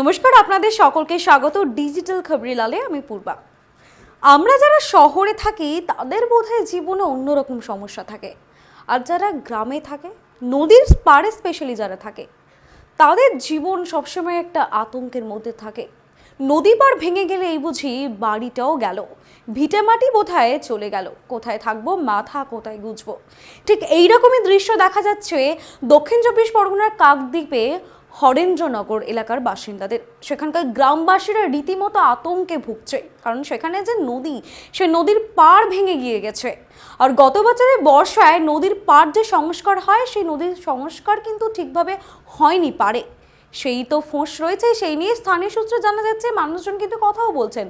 নমস্কার, আপনাদের সকলকে স্বাগত ডিজিটাল খবরিলালে। আমি পূর্বা। আমরা যারা শহরে থাকি তাদের বোধহয় জীবনে অন্যরকম সমস্যা থাকে, আর যারা গ্রামে থাকে, নদীর পাড়ে স্পেশালি যারা থাকে, তাদের জীবন সবসময় একটা আতঙ্কের মধ্যে থাকে। নদী পাড় ভেঙে গেলে এই বুঝি বাড়িটাও গেল, ভিটেমাটি বোধহয় চলে গেল, কোথায় থাকবো, মাথা কোথায় গুজবো। ঠিক এইরকমই দৃশ্য দেখা যাচ্ছে দক্ষিণ চব্বিশ পরগনার কাকদ্বীপে হরেন্দ্রনগর এলাকার বাসিন্দাদের। সেখানকার গ্রামবাসীরা রীতিমতো আতঙ্কে ভুগছে, কারণ সেখানে যে নদী, সে নদীর পাড় ভেঙে গিয়ে গেছে। আর গত বছরের বর্ষায় নদীর পাড় যে সংস্কার হয়, সেই নদীর সংস্কার কিন্তু ঠিকভাবে হয়নি পারে, সেই তো ফোঁস রয়েছে। সেই নিয়ে স্থানীয় সূত্রে জানা যাচ্ছে মানুষজন কিন্তু কথাও বলছেন।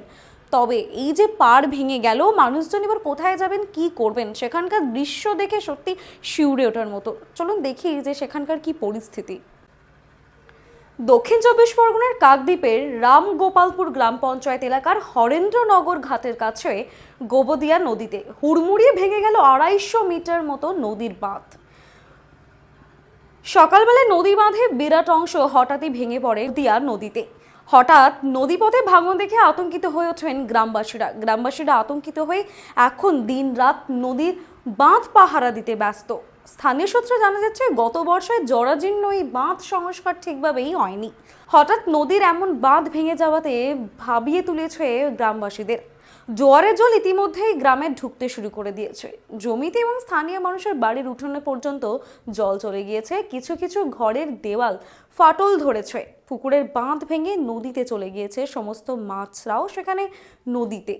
তবে এই যে পাড় ভেঙে গেল, মানুষজন এবার কোথায় যাবেন, কি করবেন, সেখানকার দৃশ্য দেখে সত্যি শিউরে ওঠার মতো। চলুন দেখি যে সেখানকার কি পরিস্থিতি। দক্ষিণ চব্বিশ পরগনার কাকদ্বীপের রামগোপালপুর গ্রাম পঞ্চায়েত এলাকার হরেন্দ্রনগর ঘাটের কাছে গোবদিয়া নদীতে হুড়মুড়িয়ে ভেঙে গেল 250 মিটার মতো নদীর বাঁধ। সকালবেলায় নদী বাঁধের বিরাট অংশ হঠাৎই ভেঙে পড়ে দিয়া নদীতে। হঠাৎ নদীপথে ভাঙন দেখে আতঙ্কিত হয়ে ওঠেন গ্রামবাসীরা আতঙ্কিত হয়ে এখন দিন রাত নদীর বাঁধ পাহারা দিতে ব্যস্ত। স্থানীয় সূত্রে জানা যাচ্ছে গত বর্ষায় জরাজীর্ণ এই বাঁধ সংস্কার ঠিকভাবেই হয়নি। হঠাৎ নদীর এমন বাঁধ ভেঙে যাওয়াতে ভাবিয়ে তুলেছে গ্রামবাসীদের। জোয়ারের জল ইতিমধ্যেই গ্রামে ঢুকতে শুরু করে দিয়েছে। জমিতে এবং স্থানীয় মানুষের বাড়ির উঠোনে পর্যন্ত জল চলে গিয়েছে। কিছু কিছু ঘরের দেওয়াল ফাটল ধরেছে। পুকুরের বাঁধ ভেঙে নদীতে চলে গিয়েছে সমস্ত মাছরাও সেখানে নদীতে।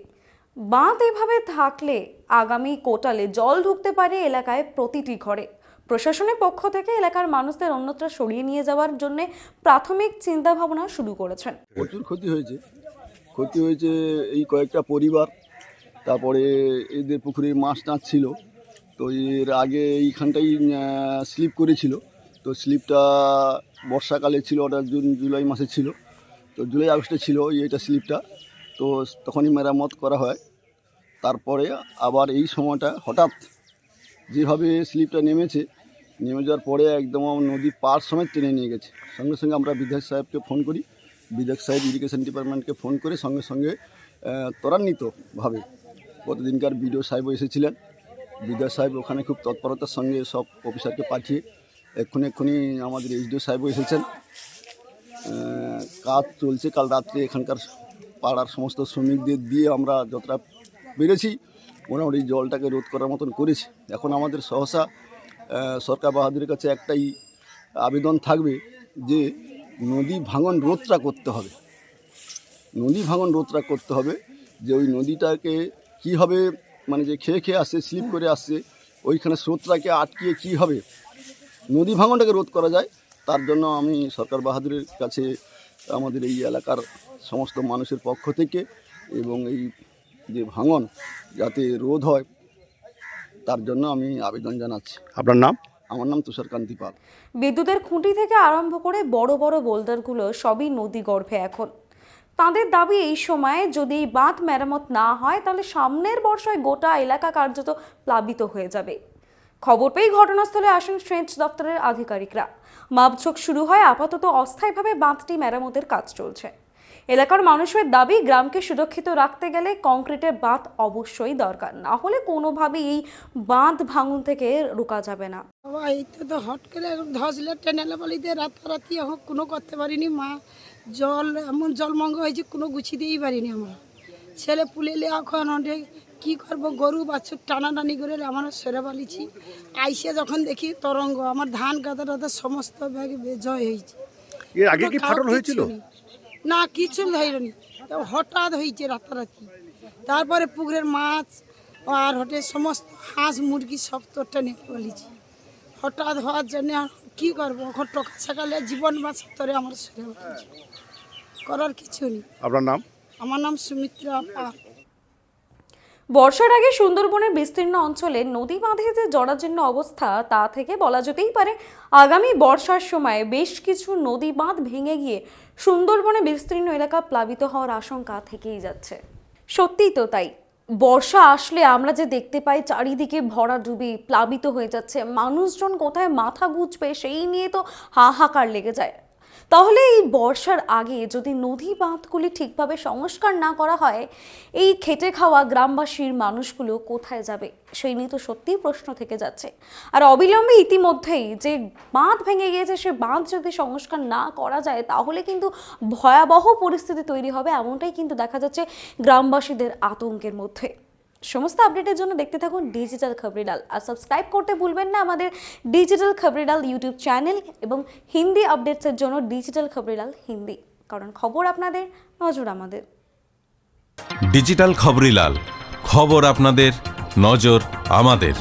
বাঁধ এভাবে থাকলে আগামী কোটালে জল ঢুকতে পারে এলাকায় প্রতিটি ঘরে। প্রশাসনের পক্ষ থেকে এলাকার মানুষদের অন্যত্র সরিয়ে নিয়ে যাওয়ার জন্য প্রাথমিক চিন্তা ভাবনা শুরু করেছেন। প্রচুর ক্ষতি হয়েছে এই কয়েকটা পরিবার। তারপরে এদের পুকুরে মাছ টাছ ছিল, তো এর আগে এইখানটাই স্লিপ করেছিল। তো স্লিপটা বর্ষাকালে ছিল, ওটা জুন জুলাই মাসে ছিল, তো জুলাই আগস্টে ছিল এইটা স্লিপটা। তো তখনই মেরামত করা হয়। তারপরে আবার এই সময়টা হঠাৎ যেভাবে স্লিপটা নেমে যাওয়ার পরে একদম নদী পার সমেত টেনে নিয়ে গেছে। সঙ্গে সঙ্গে আমরা বিধায়ক সাহেবকে ফোন করি, বিধায়ক সাহেব ইরিগেশন ডিপার্টমেন্টকে ফোন করে সঙ্গে সঙ্গে ত্বরান্বিতভাবে গতদিনকার বিডিও সাহেবও এসেছিলেন। বিধায়ক সাহেব ওখানে খুব তৎপরতার সঙ্গে সব অফিসারকে পাঠিয়ে এক্ষুনি আমাদের এইচডিও সাহেবও এসেছেন। কাজ চলছে। কাল রাত্রে এখানকার পাড়ার সমস্ত শ্রমিকদের দিয়ে আমরা যতটা পেরেছি মোটামুটি জলটাকে রোধ করার মতন করেছি। এখন আমাদের সহসা সরকার বাহাদুরের কাছে একটাই আবেদন থাকবে যে নদী ভাঙন রোধটা করতে হবে। যে ওই নদীটাকে কীভাবে মানে যে খেয়ে আসছে, স্লিপ করে আসছে, ওইখানে স্রোতটাকে আটকিয়ে কীভাবে নদী ভাঙনটাকে রোধ করা যায়, তার জন্য আমি সরকার বাহাদুরের কাছে আমাদের এই এলাকার সমস্ত মানুষের পক্ষ থেকে এবং এই যে ভাঙন যাতে রোধ হয় তার জন্য আমি আবেদন জানাচ্ছি। আপনার নাম? আমার নাম তুষারকান্তি পাল। বিদ্যুতের খুঁটি থেকে আরম্ভ করে বড় বড় বোল্ডারগুলো সবই নদী গর্ভে এখন। তাদের দাবি এই সময়ে যদি এই বাঁধ মেরামত না হয় তাহলে সামনের বর্ষায় গোটা এলাকা কার্যত প্লাবিত হয়ে যাবে। খবর পেয়ে ঘটনাস্থলে আসেন সেচ দপ্তরের আধিকারিকরা। মাপঝোঁক শুরু হয়। আপাতত অস্থায়ীভাবে বাঁধটি মেরামতের কাজ চলছে। এলাকার মানুষের দাবি, গ্রামকে সুরক্ষিত রাখতে গেলে কংক্রিটের বাঁধ অবশ্যই দরকার, না হলে কোনোভাবেই এই বাঁধ ভাঙন থেকে রোকা যাবে না। এইটা তো হট করে ধসলে টেনেলে বলিতে রাতারাতি এখন কোনো করতে পারিনি। মা জল এমন জলমঙ্গ হয়েছে কোনো গুছিয়ে দিয়েই পারিনি। আমরা ছেলে পুলেলে এখন অনেক কী করবো, গরু বাছুর টানাটানি করে আমরা সেরে পালিছি। আইসে যখন দেখি তরঙ্গ, আমার ধান গাদা সমস্ত ব্যাগ জয় হয়েছে। এর আগে কি ফাটল হয়েছিল? না, কিছু হয়নি, হঠাৎ হয়েছে রাতারাতি। তারপরে পুকুরের মাছ আর হটে সমস্ত হাঁস মুরগি সব তো টেনে পালিছি। হঠাৎ হওয়ার জন্য কী করবো, এখন টাকা ছাকালে জীবন বাঁচার তরে আমার সেরে পালিছি, করার কিছু নেই। আপনার নাম? আমার নাম সুমিত্রা পাল। বর্ষার আগে সুন্দরবনের বিস্তীর্ণ অঞ্চলে নদী বাঁধে যে জরাজীর্ণ অবস্থা, তা থেকে বলা যেতেই পারে আগামী বর্ষার সময় বেশ কিছু নদী বাঁধ ভেঙে গিয়ে সুন্দরবনে বিস্তীর্ণ এলাকা প্লাবিত হওয়ার আশঙ্কা থেকেই যাচ্ছে। সত্যিই তো তাই। বর্ষা আসলে আমরা যে দেখতে পাই চারিদিকে ভরাডুবি, প্লাবিত হয়ে যাচ্ছে, মানুষজন কোথায় মাথা গুঁজবে সেই নিয়ে তো হাহাকার লেগে যায়। তাহলে এই বর্ষার আগে যদি নদী বাঁধগুলি ঠিকভাবে সংস্কার না করা হয়, এই খেটে খাওয়া গ্রামবাসীর মানুষগুলো কোথায় যাবে সেই নিয়ে তো সত্যিই প্রশ্ন থেকে যাচ্ছে। আর অবিলম্বে ইতিমধ্যেই যে বাঁধ ভেঙে গিয়েছে সে বাঁধ যদি সংস্কার না করা যায় তাহলে কিন্তু ভয়াবহ পরিস্থিতি তৈরি হবে, এমনটাই কিন্তু দেখা যাচ্ছে গ্রামবাসীদের আতঙ্কের মধ্যে। সমস্ত আপডেটের জন্য দেখতে থাকুন ডিজিটাল খবরিলাল, আর সাবস্ক্রাইব করতে ভুলবেন না আমাদের ডিজিটাল খবরিলাল ইউটিউব চ্যানেল, এবং হিন্দি আপডেটসের জন্য ডিজিটাল খবরিলাল হিন্দি, কারণ খবর আপনাদের, নজর আমাদের। ডিজিটাল খবরিলাল, খবর আপনাদের, নজর আমাদের।